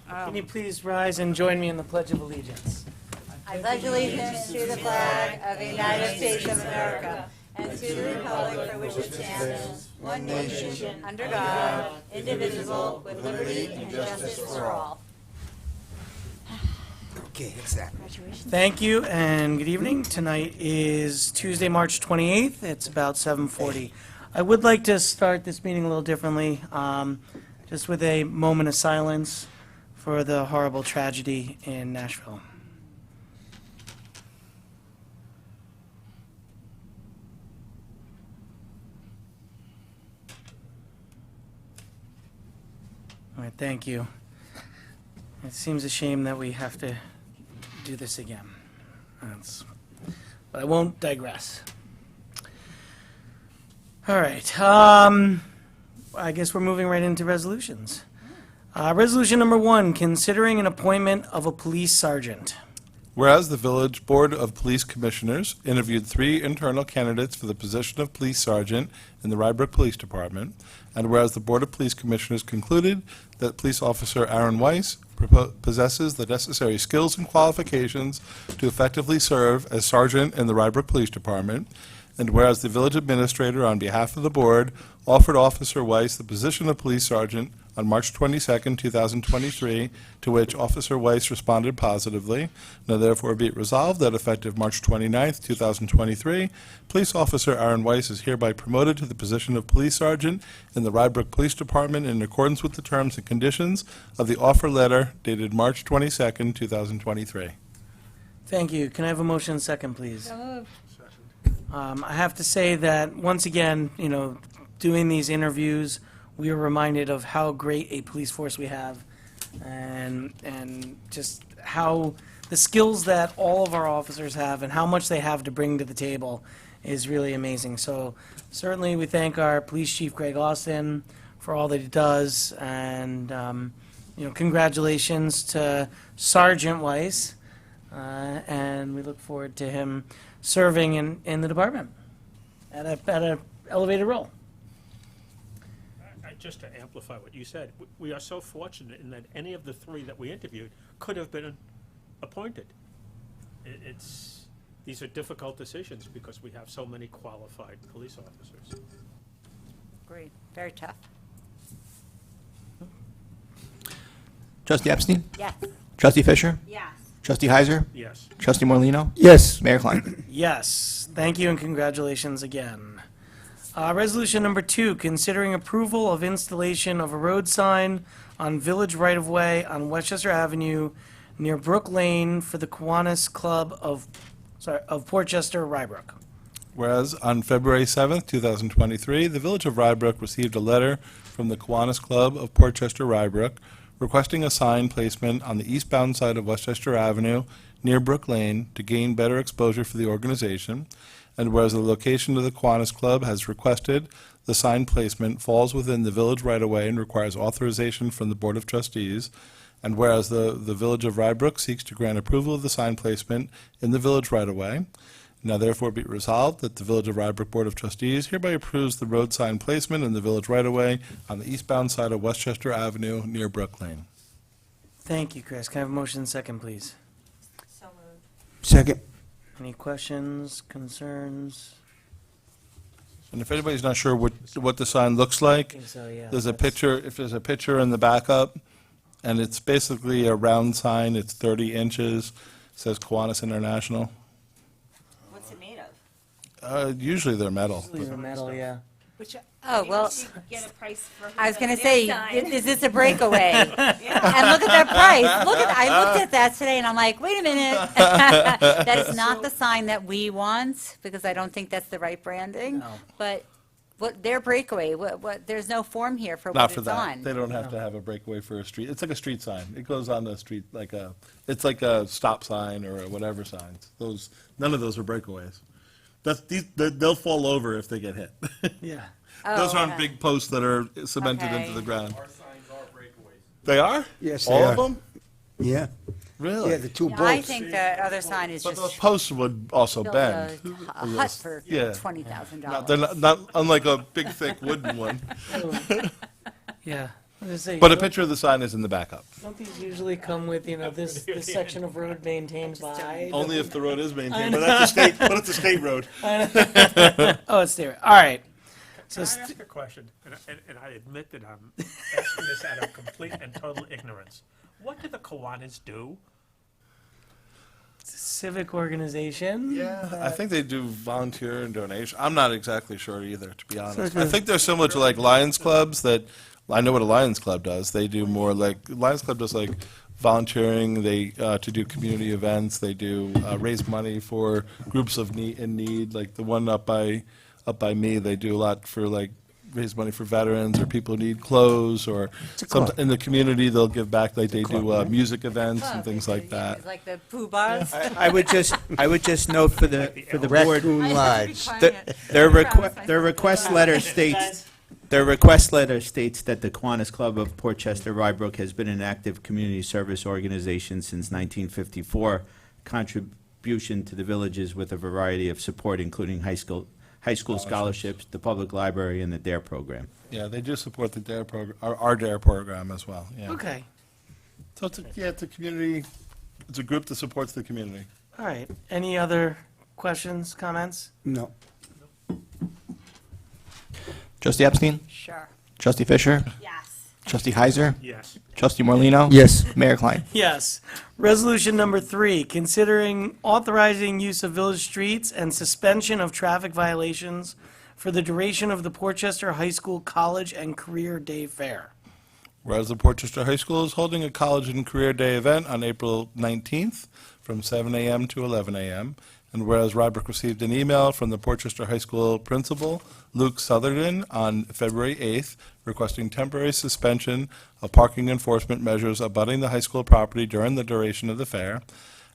Can you please rise and join me in the Pledge of Allegiance? I pledge allegiance to the flag of the United States of America and to the republic for which it stands, one nation, under God, indivisible, with liberty and justice for all. Okay, exactly. Thank you and good evening. Tonight is Tuesday, March 28th. It's about 7:40. I would like to start this meeting a little differently, just with a moment of silence for the horrible tragedy in Nashville. All right, thank you. It seems a shame that we have to do this again. But I won't digress. All right. I guess we're moving right into resolutions. Resolution number 1, considering an appointment of a police sergeant. Whereas the Village Board of Police Commissioners interviewed 3 internal candidates for the position of police sergeant in the Rye Brook Police Department, and whereas the Board of Police Commissioners concluded that Police Officer Aaron Weiss possesses the necessary skills and qualifications to effectively serve as sergeant in the Rye Brook Police Department, and whereas the village administrator, on behalf of the board, offered Officer Weiss the position of police sergeant on March 22nd, 2023, to which Officer Weiss responded positively. Now therefore be it resolved that effective March 29th, 2023, Police Officer Aaron Weiss is hereby promoted to the position of police sergeant in the Rye Brook Police Department in accordance with the terms and conditions of the offer letter dated March 22nd, 2023. Thank you. Can I have a motion second, please? I have to say that, once again, doing these interviews, we are reminded of how great a police force we have, and just how the skills that all of our officers have and how much they have to bring to the table is really amazing. So certainly we thank our Police Chief Greg Austin for all that he does, and congratulations to Sergeant Weiss, and we look forward to him serving in the department at a elevated role. Just to amplify what you said, we are so fortunate in that any of the 3 that we interviewed could have been appointed. These are difficult decisions because we have so many qualified police officers. Agreed. Very tough. Trustee Epstein? Yes. Trustee Fisher? Yes. Trustee Heiser? Yes. Trustee Morlino? Yes. Mayor Klein? Yes, thank you and congratulations again. Resolution number 2, considering approval of installation of a road sign on village right-of-way on Westchester Avenue near Brook Lane for the Kiwanis Club of Portchester, Rye Brook. Whereas on February 7th, 2023, the Village of Rye Brook received a letter from the Kiwanis Club of Portchester, Rye Brook, requesting a sign placement on the eastbound side of Westchester Avenue near Brook Lane to gain better exposure for the organization. And whereas the location of the Kiwanis Club has requested the sign placement falls within the village right-of-way and requires authorization from the Board of Trustees, and whereas the Village of Rye Brook seeks to grant approval of the sign placement in the village right-of-way, now therefore be it resolved that the Village of Rye Brook Board of Trustees hereby approves the road sign placement in the village right-of-way on the eastbound side of Westchester Avenue near Brook Lane. Thank you, Chris. Can I have a motion second, please? So moved. Second. Any questions, concerns? And if anybody's not sure what the sign looks like, So, yeah. there's a that's- picture, if there's a picture in the backup, and it's basically a round sign, it's 30 inches, says Kiwanis International. What's it made of? Usually they're metal. These are metal, yeah. Which, oh, well, Get a price for I was the going to new say, sign. is this a breakaway? And look at that price. I looked at that today and I'm like, wait a minute. That is not the sign that we want, because I don't think that's the right branding. No. But their breakaway, there's no form here for Not what for it's that. on. They don't have to have a breakaway for a street. It's like a street sign. It goes on the street it's like a stop sign or a whatever signs. None of those are breakaways. They'll fall over if they get hit. Yeah. Those Oh, aren't okay. big posts that are cemented Okay. into the ground. Our signs are breakaways. They are? Yes, they All are. of them? Yeah. Really? Yeah, the 2 Yeah, bolts. I think the other sign is But those just posts would also build bend. a hut for Yeah. $20,000. They're not unlike a big, thick wooden one. Yeah. I was gonna say, But a picture of the sign is in the backup. don't these usually come with, this section of road maintained by? Only if the road is maintained, but that's a state road. Oh, it's there. All right. So, Can I ask a question? And I admit that I'm asking this out of complete and total ignorance. What do the Kiwanis do? civic organization. Yeah, I think they do volunteer and donation. I'm not exactly sure either, to be honest. So I think they're similar to like Lions Clubs that, I know what a Lions Club does. They do more like, Lions Club does like volunteering, they, to do community events, they do raise money for groups of in need, like the one up by me, they do a lot for like, raise money for veterans or people who need clothes or some, in the community, they'll give back, like they do music events and things like that. It's like the poo bars. I would just note for the board, Raccoon Lodge. their request letter states, that the Kiwanis Club of Portchester, Rye Brook has been an active community service organization since 1954, contribution to the villages with a variety of support, including high school scholarships, the public library, and the DARE program. Yeah, they do support the DARE program, our DARE program as well, yeah. Okay. So it's a community, it's a group that supports the community. All right. Any other questions, comments? No. Trustee Epstein? Sure. Trustee Fisher? Yes. Trustee Heiser? Yes. Trustee Morlino, Yes. Mayor Klein? Yes. Resolution number 3, considering authorizing use of village streets and suspension of traffic violations for the duration of the Portchester High School College and Career Day Fair. Whereas the Portchester High School is holding a College and Career Day event on April 19th from 7 a.m. to 11 a.m., and whereas Rye Brook received an email from the Portchester High School principal, Luke Southerton, on February 8th, requesting temporary suspension of parking enforcement measures abutting the high school property during the duration of the fair,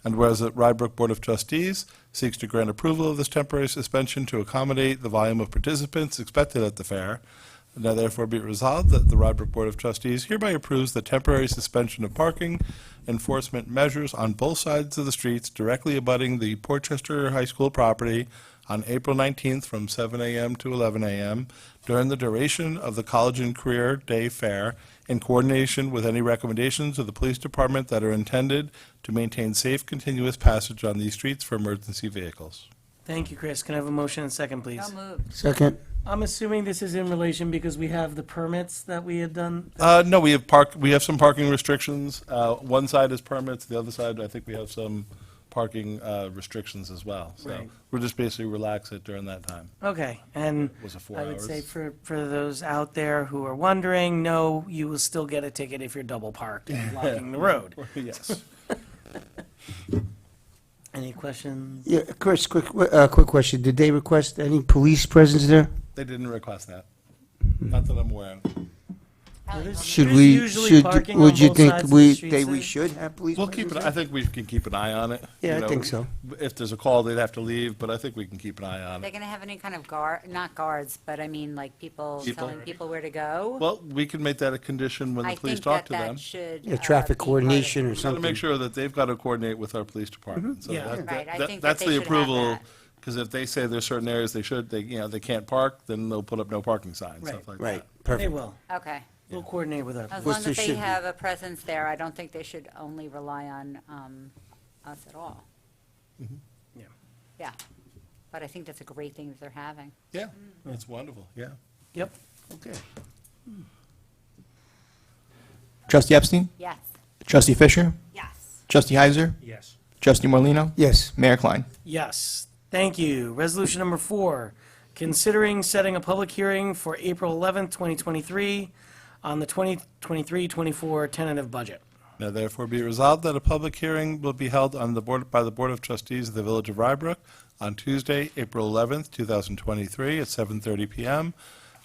and whereas the Rye Brook Board of Trustees seeks to grant approval of this temporary suspension to accommodate the volume of participants expected at the fair, now therefore be it resolved that the Rye Brook Board of Trustees hereby approves the temporary suspension of parking enforcement measures on both sides of the streets directly abutting the Portchester High School property on April 19th from 7 a.m. to 11 a.m. during the duration of the College and Career Day Fair in coordination with any recommendations of the police department that are intended to maintain safe continuous passage on these streets for emergency vehicles. Thank you, Chris. Can I have a motion and second, please? So moved. Second. I'm assuming this is in relation because we have the permits that we had done. No, we have some parking restrictions. One side is permits, the other side, I think we have some parking restrictions as well. So Right. we'll just basically relax it during that time. Okay, and Was it 4 I would hours? say for those out there who are wondering, no, you will still get a ticket if you're double parked and blocking the road. Yes. Any questions? Yeah, Chris, quick question. Did they request any police presence there? They didn't request that. Not that I'm aware of. Should There's we, usually parking on would you both think sides of the streets we there? should have police We'll presence keep it, there? I think we can keep an eye on it. Yeah, You I know, think so. If there's a call, they'd have to leave, but I think we can keep an eye on Are they it. going to have any kind of not guards, but I mean, like people People. telling people where to go? Well, we can make that a condition when the I police think talk that to them. that should. Yeah, traffic be part of- coordination or Got to something. make sure that they've got to coordinate with our police department. So Yeah. that- Right, I that- think that that's they the should have approval. that. Because if they say there's certain areas they can't park, then they'll put up no parking signs, Right. stuff like that. Right, They perfect. will. Okay. We'll coordinate with our. As Which long there as they should be. have a presence there, I don't think they should only rely on us at all. Yeah. Yeah. But I think that's a great thing that they're having. Yeah, that's wonderful, yeah. Yep. Okay. Trustee Epstein? Yes. Trustee Fisher? Yes. Trustee Heiser? Yes. Trustee Morlino, Yes. Mayor Klein? Yes. Thank you. Resolution number 4, considering setting a public hearing for April 11th, 2023 on the 2023-24 tentative budget. Now therefore be resolved that a public hearing will be held by the Board of Trustees of the Village of Rye Brook on Tuesday, April 11th, 2023 at 7:30 p.m.,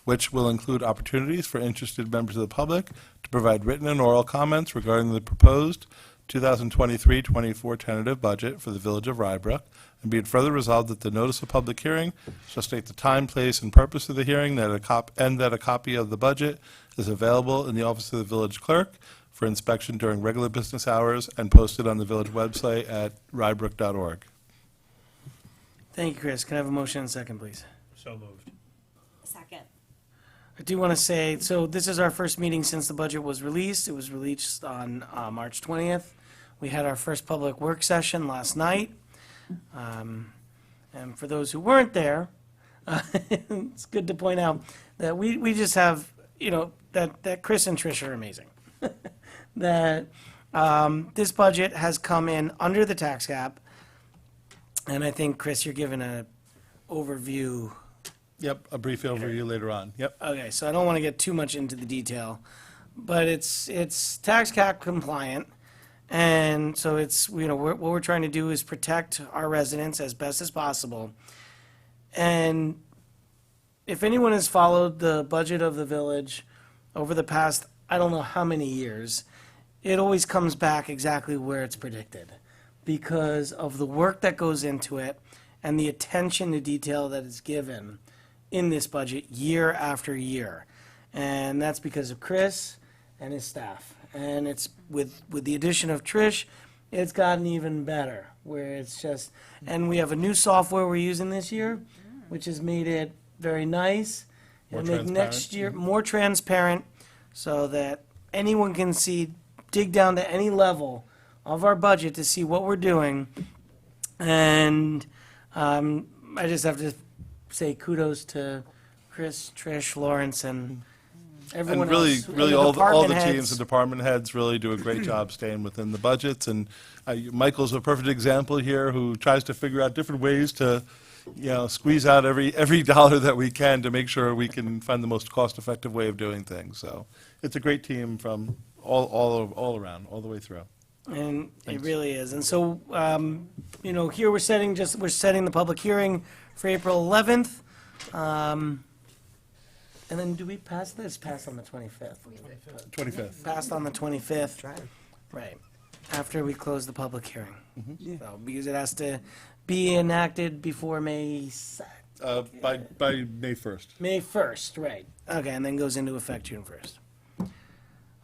which will include opportunities for interested members of the public to provide written and oral comments regarding the proposed 2023-24 tentative budget for the Village of Rye Brook, and be it further resolved that the notice of public hearing shall state the time, place, and purpose of the hearing, that a copy of the budget is available in the office of the village clerk for inspection during regular business hours and posted on the village website at ryebrook.org. Thank you, Chris. Can I have a motion and second, please? So moved. Second. I do want to say, so this is our first meeting since the budget was released. It was released on March 20th. We had our first public work session last night. And for those who weren't there, it's good to point out that we just have, that Chris and Trish are amazing. That this budget has come in under the tax cap. And I think, Chris, you're giving an overview. Yep, a brief overview later on. Yep. Okay, so I don't want to get too much into the detail, but it's tax cap compliant. And so it's, what we're trying to do is protect our residents as best as possible. And if anyone has followed the budget of the village over the past, I don't know how many years, it always comes back exactly where it's predicted because of the work that goes into it and the attention to detail that is given in this budget year after year. And that's because of Chris and his staff. And it's with the addition of Trish, it's gotten even better, where it's just, and we have a new software we're using this year, which has made it very nice. More It'll make transparent. next year more transparent so that anyone can see, dig down to any level of our budget to see what we're doing. And I just have to say kudos to Chris, Trish, Lawrence, and everyone And really, else. really and all department the teams heads. and department heads really do a great job staying within the budgets. And Michael's a perfect example here who tries to figure out different ways to, squeeze out every dollar that we can to make sure we can find the most cost-effective way of doing things. So it's a great team from all around, all the way through. And it Thanks. really is. And so, here we're setting the public hearing for April 11th. And then do we pass this? Pass on the 25th. 25th. Passed on the 25th. Try it. Right. After we close the public hearing. Yeah. So, because it has to be enacted before May By May 1st. May 1st, right. Okay, and then goes into effect June 1st.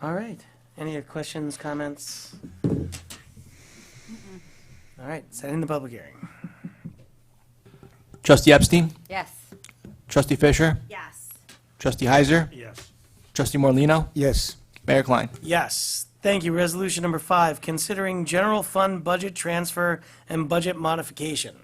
All right. Any questions, comments? All right, setting the public hearing. Trustee Epstein? Yes. Trustee Fisher? Yes. Trustee Heiser? Yes. Trustee Morlino, Yes. Mayor Klein? Yes, thank you. Resolution number 5, considering general fund budget transfer and budget modification.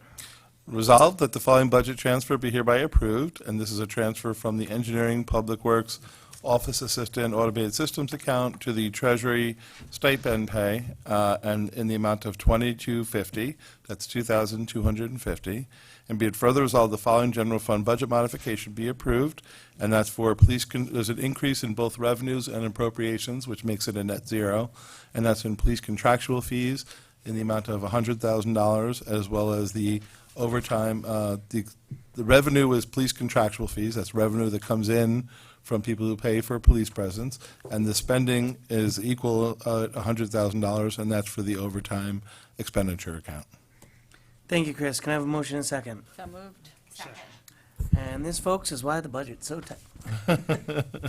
Resolved that the following budget transfer be hereby approved, and this is a transfer from the Engineering, Public Works, Office Assistant, Automated Systems account to the Treasury stipend pay, and in the amount of $2,250, that's $2,250. And be it further resolved, the following general fund budget modification be approved, and that's for there's an increase in both revenues and appropriations, which makes it a net zero, and that's in police contractual fees in the amount of $100,000, as well as the overtime. The revenue is police contractual fees, that's revenue that comes in from people who pay for police presence, and the spending is equal $100,000, and that's for the overtime expenditure account. Thank you, Chris. Can I have a motion and a second? So moved. Second. And this, folks, is why the budget's so tight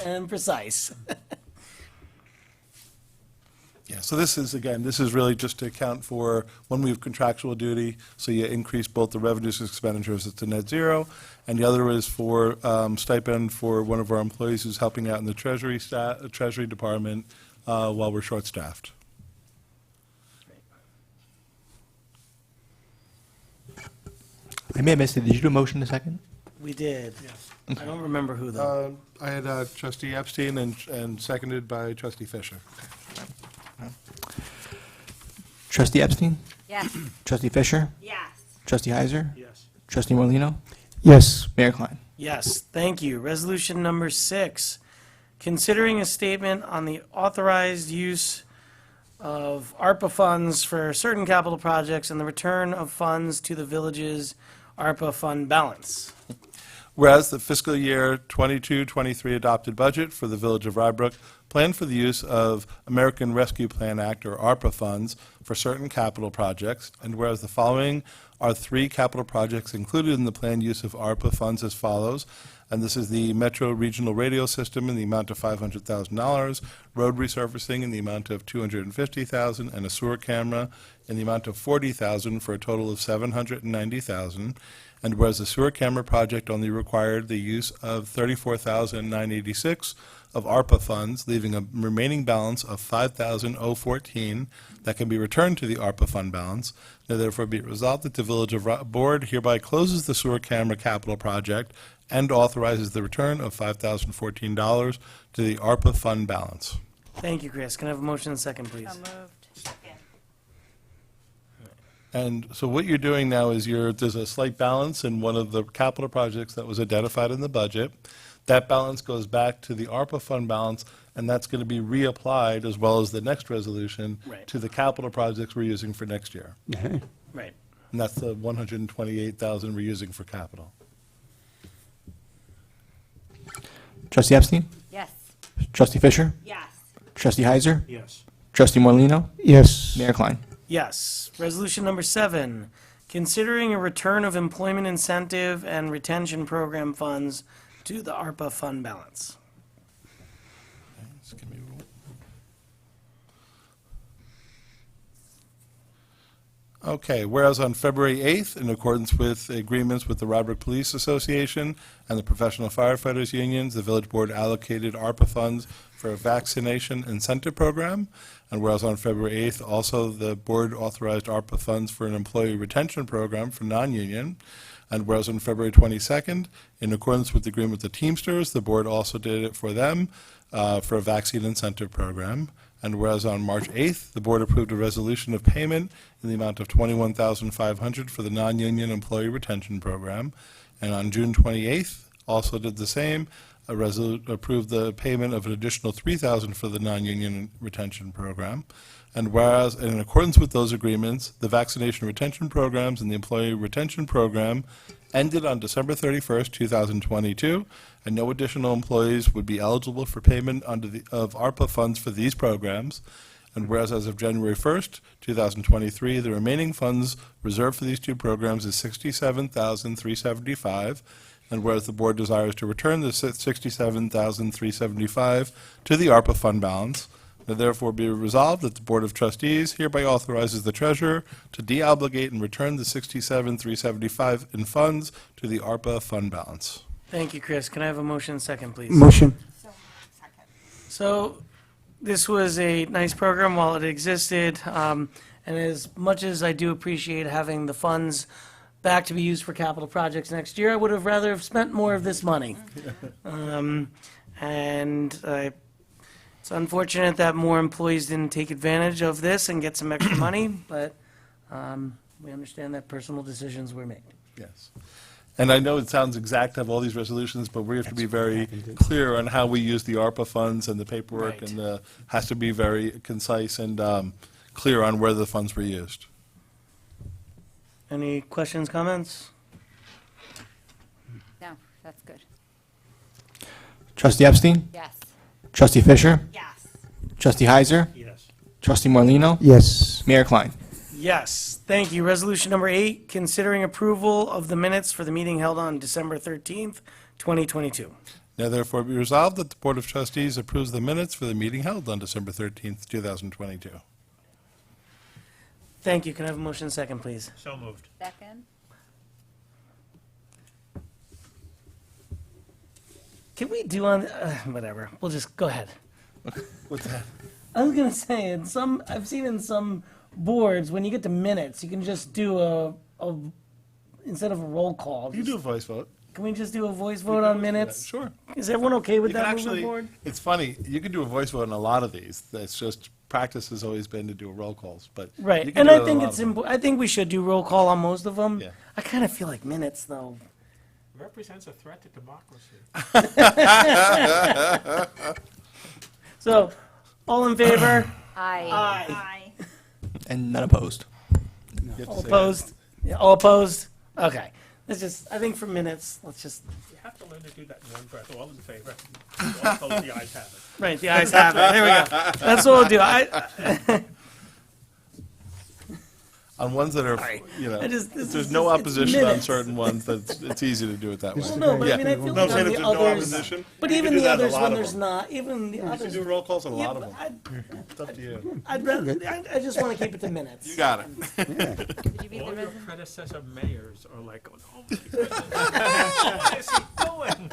and precise. Yeah, so this is really just to account for when we have contractual duty, so you increase both the revenues and expenditures, it's a net zero, and the other is for stipend for one of our employees who's helping out in the Treasury Department while we're short-staffed. I may have missed it. Did you do a motion in a second? We did. Yes. I don't remember who, though. I had trustee Epstein and seconded by trustee Fisher. Trustee Epstein? Yes. Trustee Fisher? Yes. Trustee Heiser? Yes. Trustee Morlino, Yes. Mayor Klein? Yes, thank you. Resolution number 6, considering a statement on the authorized use of ARPA funds for certain capital projects and the return of funds to the village's ARPA fund balance. Whereas the fiscal year 22-23 adopted budget for the Village of Rye Brook plan for the use of American Rescue Plan Act, or ARPA funds, for certain capital projects, and whereas the following are 3 capital projects included in the planned use of ARPA funds as follows, and this is the Metro Regional Radio System in the amount of $500,000, road resurfacing in the amount of $250,000, and a sewer camera in the amount of $40,000 for a total of $790,000. And whereas the sewer camera project only required the use of $34,986 of ARPA funds, leaving a remaining balance of $5,014 that can be returned to the ARPA fund balance. Now therefore be it resolved that the Village Board hereby closes the sewer camera capital project and authorizes the return of $5,014 to the ARPA fund balance. Thank you, Chris. Can I have a motion and second, please? So moved. Second. And so what you're doing now is there's a slight balance in one of the capital projects that was identified in the budget. That balance goes back to the ARPA fund balance, and that's going to be reapplied, as well as the next resolution, Right. to the capital projects we're using for next year. Right. And that's the $128,000 we're using for capital. Trustee Epstein? Yes. Trustee Fisher? Yes. Trustee Heiser? Yes. Trustee Morlino, Yes. Mayor Klein? Yes. Resolution number 7, considering a return of employment incentive and retention program funds to the ARPA fund balance. Just give me one. Okay, whereas on February 8th, in accordance with agreements with the Rye Brook Police Association and the Professional Firefighters Unions, the Village Board allocated ARPA funds for a vaccination incentive program. And whereas on February 8th, also the board authorized ARPA funds for an employee retention program for non-union. And whereas on February 22nd, in accordance with the agreement with the Teamsters, the board also did it for them for a vaccine incentive program. And whereas on March 8th, the board approved a resolution of payment in the amount of $21,500 for the non-union employee retention program. And on June 28th, also did the same, approved the payment of an additional $3,000 for the non-union retention program. And whereas, in accordance with those agreements, the vaccination retention programs and the employee retention program ended on December 31st, 2022, and no additional employees would be eligible for payment of ARPA funds for these programs. And whereas as of January 1st, 2023, the remaining funds reserved for these 2 programs is $67,375. And whereas the board desires to return the $67,375 to the ARPA fund balance, now therefore be resolved that the Board of Trustees hereby authorizes the treasurer to deobligate and return the $67,375 in funds to the ARPA fund balance. Thank you, Chris. Can I have a motion and second, please? Motion. So this was a nice program while it existed, and as much as I do appreciate having the funds back to be used for capital projects next year, I would have rather have spent more of this money. It's unfortunate that more employees didn't take advantage of this and get some extra money, but we understand that personal decisions were made. Yes. And I know it sounds exact to have all these resolutions, but we have to be very clear on how we use the ARPA funds and the paperwork, Right. and has to be very concise and clear on where the funds were used. Any questions, comments? No, that's good. Trustee Epstein? Yes. Trustee Fisher? Yes. Trustee Heiser? Yes. Trustee Morlino, Yes. Mayor Klein? Yes, thank you. Resolution number 8, considering approval of the minutes for the meeting held on December 13th, 2022. Now therefore be resolved that the Board of Trustees approves the minutes for the meeting held on December 13th, 2022. Thank you. Can I have a motion and second, please? So moved. Second. Can we do on, whatever, we'll just, go ahead. What's that? I was gonna say, I've seen in some boards, when you get to minutes, you can just do instead of a roll call. You can do a voice vote. Can we just do a voice vote on minutes? Sure. Is everyone okay with You can that moving actually, forward? it's funny, you can do a voice vote on a lot of these. That's just, practice has always been to do roll calls, but. you Right, can and do it I on a think lot it's of them. important, I think we should do roll call on most of them. Yeah. I kind of feel like minutes, though. Represents a threat to democracy. So, all in favor? Aye. Aye. And none opposed. You have to All say opposed? Yeah, all opposed? Okay. Let's just, I think for minutes, let's just, You have to learn to do that in one breath. All in favor? All opposed, the ayes have it. right, the ayes have it. There we go. That's what we'll do. On ones that are, Sorry. you know, I just- if this there's is no just- it's opposition on minutes. certain ones, that's, it's easy to do it that way. Well, No, but I mean, I Yeah. feel No, I'm like saying on if the there's no others, opposition, but you can even do the that on a others lot when of there's them. not, even the You can others. do roll calls on a Yeah, lot of but them. It's up to you. I'd rather, I just want to keep it to minutes. You got it. Did you beat All the your resolution? predecessor mayors are like, going, oh my goodness, what is he doing?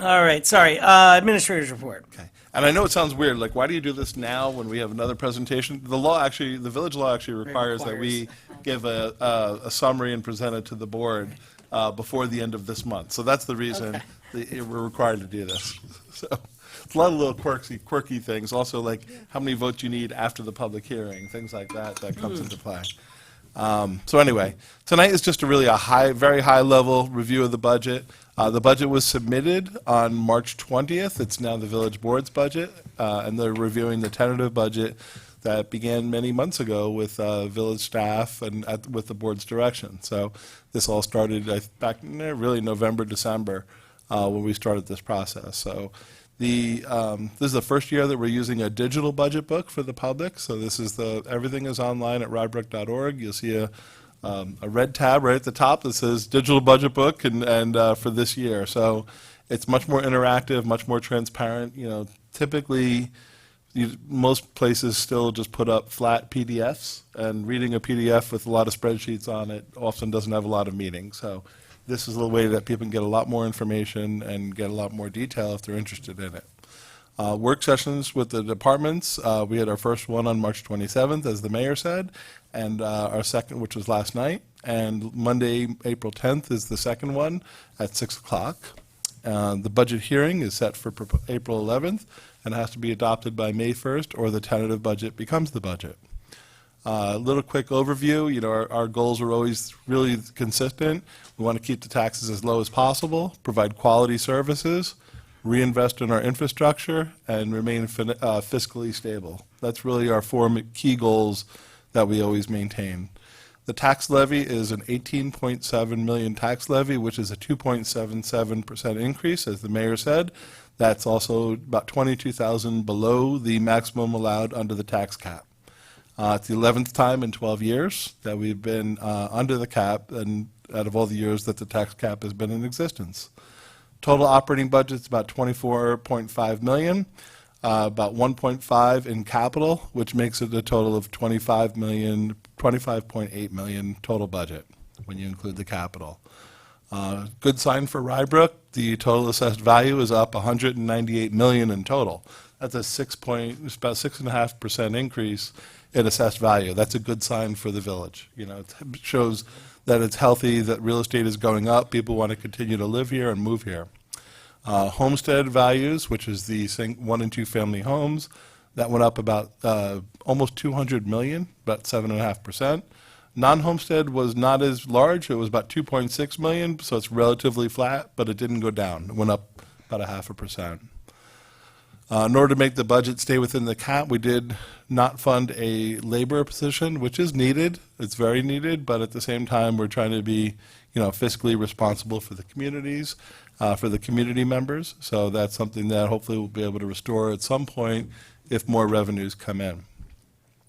All right, sorry, administrator's report. Okay. And I know it sounds weird, like, why do you do this now when we have another presentation? The law actually, the village law actually requires that we give a summary and present it to the board before the end of this month. So that's the reason that we're required to do this. So it's a lot of little quirky things. Also, like, how many votes you need after the public hearing, things like that, that comes into play. So anyway, tonight is just a very high-level review of the budget. The budget was submitted on March 20th. It's now the village board's budget, and they're reviewing the tentative budget that began many months ago with village staff and with the board's direction. So this all started back in really November, December, when we started this process. So this is the first year that we're using a digital budget book for the public. So this is everything is online at ryebrook.org. You'll see a red tab right at the top that says digital budget book and for this year. So it's much more interactive, much more transparent. You know, typically most places still just put up flat PDFs, and reading a PDF with a lot of spreadsheets on it often doesn't have a lot of meaning. So this is a way that people can get a lot more information and get a lot more detail if they're interested in it. Work sessions with the departments. We had our first one on March 27th, as the mayor said, and our second, which was last night. And Monday, April 10th, is the second one at 6 o'clock. The budget hearing is set for April 11th and has to be adopted by May 1st, or the tentative budget becomes the budget. A little quick overview. You know, our goals are always really consistent. We want to keep the taxes as low as possible, provide quality services, reinvest in our infrastructure, and remain fiscally stable. That's really our four key goals that we always maintain. The tax levy is an 18.7 million tax levy, which is a 2.77% increase, as the mayor said. That's also about 22,000 below the maximum allowed under the tax cap. It's the 11th time in 12 years that we've been under the cap, and out of all the years that the tax cap has been in existence. Total operating budget's about 24.5 million, about 1.5 in capital, which makes it a total of 25.8 million total budget when you include the capital. Good sign for Rye Brook. The total assessed value is up 198 million in total. That's about 6.5% increase in assessed value. That's a good sign for the village. You know, it shows that it's healthy, that real estate is going up, people want to continue to live here and move here. Homestead values, which is the 1 and 2 family homes, that went up about almost 200 million, about 7.5%. Non-homestead was not as large. It was about 2.6 million, so it's relatively flat, but it didn't go down. It went up about 0.5%. In order to make the budget stay within the cap, we did not fund a labor position, which is needed. It's very needed, but at the same time, we're trying to be, you know, fiscally responsible for the communities, for the community members. So that's something that hopefully we'll be able to restore at some point if more revenues come in.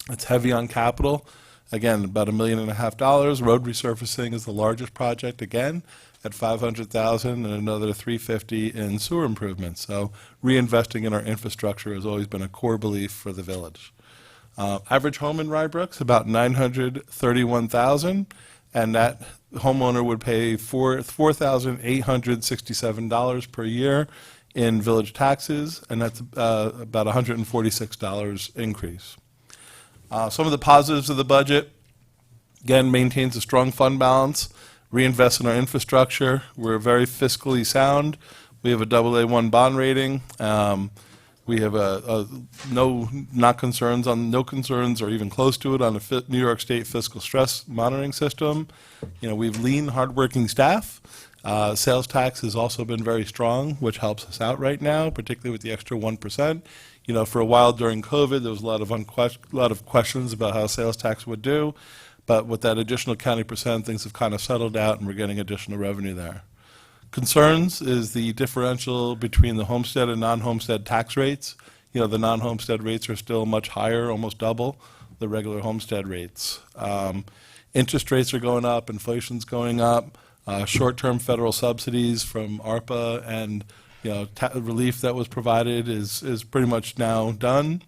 It's heavy on capital. Again, about $1.5 million. Road resurfacing is the largest project, again, at $500,000, and another $350,000 in sewer improvements. So reinvesting in our infrastructure has always been a core belief for the village. Average home in Rye Brook's about $931,000, and that homeowner would pay $4,867 per year in village taxes, and that's about $146 increase. Some of the positives of the budget, again, maintains a strong fund balance, reinvests in our infrastructure. We're very fiscally sound. We have a AA1 bond rating. We have no concerns or even close to it on the New York State fiscal stress monitoring system. You know, we've lean, hardworking staff. Sales tax has also been very strong, which helps us out right now, particularly with the extra 1%. You know, for a while during COVID, there was a lot of questions about how sales tax would do. But with that additional county percent, things have kind of settled out, and we're getting additional revenue there. Concerns is the differential between the homestead and non-homestead tax rates. You know, the non-homestead rates are still much higher, almost double the regular homestead rates. Interest rates are going up, inflation's going up, short-term federal subsidies from ARPA and, you know, relief that was provided is pretty much now done.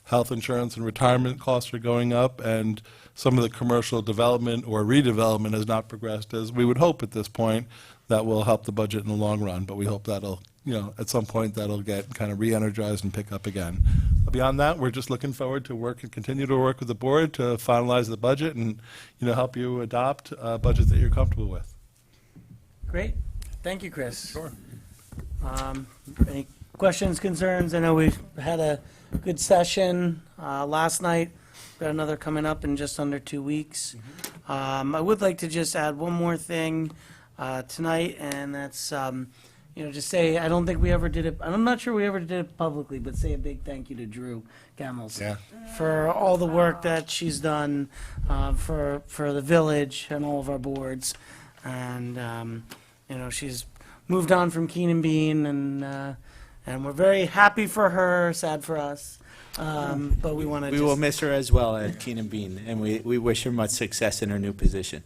Health insurance and retirement costs are going up, and some of the commercial development or redevelopment has not progressed as we would hope at this point. That will help the budget in the long run, but we hope that'll, you know, at some point that'll get kind of re-energized and pick up again. Beyond that, we're just looking forward to work and continue to work with the board to finalize the budget and, you know, help you adopt a budget that you're comfortable with. Great. Thank you, Chris. Sure. Any questions, concerns? I know we had a good session last night. Got another coming up in just under 2 weeks. I would like to just add one more thing tonight, and that's, you know, just say, I don't think we ever did it, I'm not sure we ever did it publicly, but say a big thank you to Drew Gamels for all the work that she's done for the village and all of our boards. And, you know, she's moved on from Keenan Bean, and we're very happy for her, sad for us. But we want to We will miss her as well at Keenan Bean, and we wish her much success in her new position.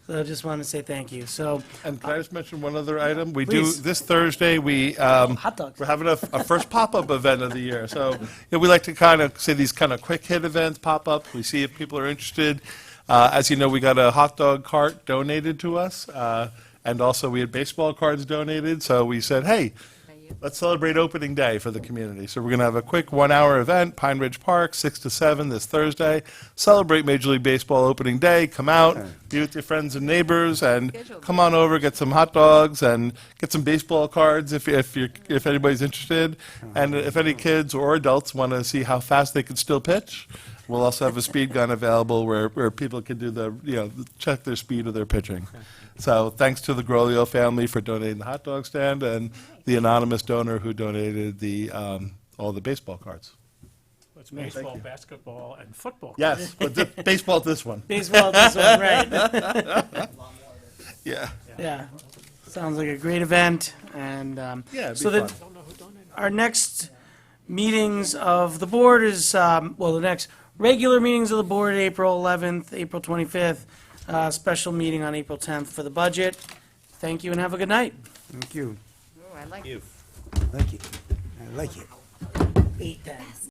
So I just want to say thank you. So, And can I just mention one other item? We Please. do, this Thursday, hot dogs. we're having a first pop-up event of the year. So, you know, we like to kind of say these kind of quick hit events pop up. We see if people are interested. As you know, we got a hot dog cart donated to us, and also we had baseball cards donated. So we said, hey, let's celebrate opening day for the community. So we're going to have a quick 1-hour event, Pine Ridge Park, 6 to 7 this Thursday. Celebrate Major League Baseball opening day. Come out, be with your friends and neighbors, and come on over, get some hot dogs, and get some baseball cards if anybody's interested. And if any kids or adults want to see how fast they can still pitch, we'll also have a speed gun available where people can do the, you know, check their speed of their pitching. So thanks to the Grolio family for donating the hot dog stand and the anonymous donor who donated the all the baseball cards. It's baseball, basketball, and football. Yes, but baseball this one. baseball this one, right? Yeah. Yeah. Sounds like a great event. And Yeah, it'd be so fun. our next meetings of the board is, the next regular meetings of the board, April 11th, April 25th, special meeting on April 10th for the budget. Thank you and have a good night. Thank you. Ooh, I like You. I like it. I like it. 8:10.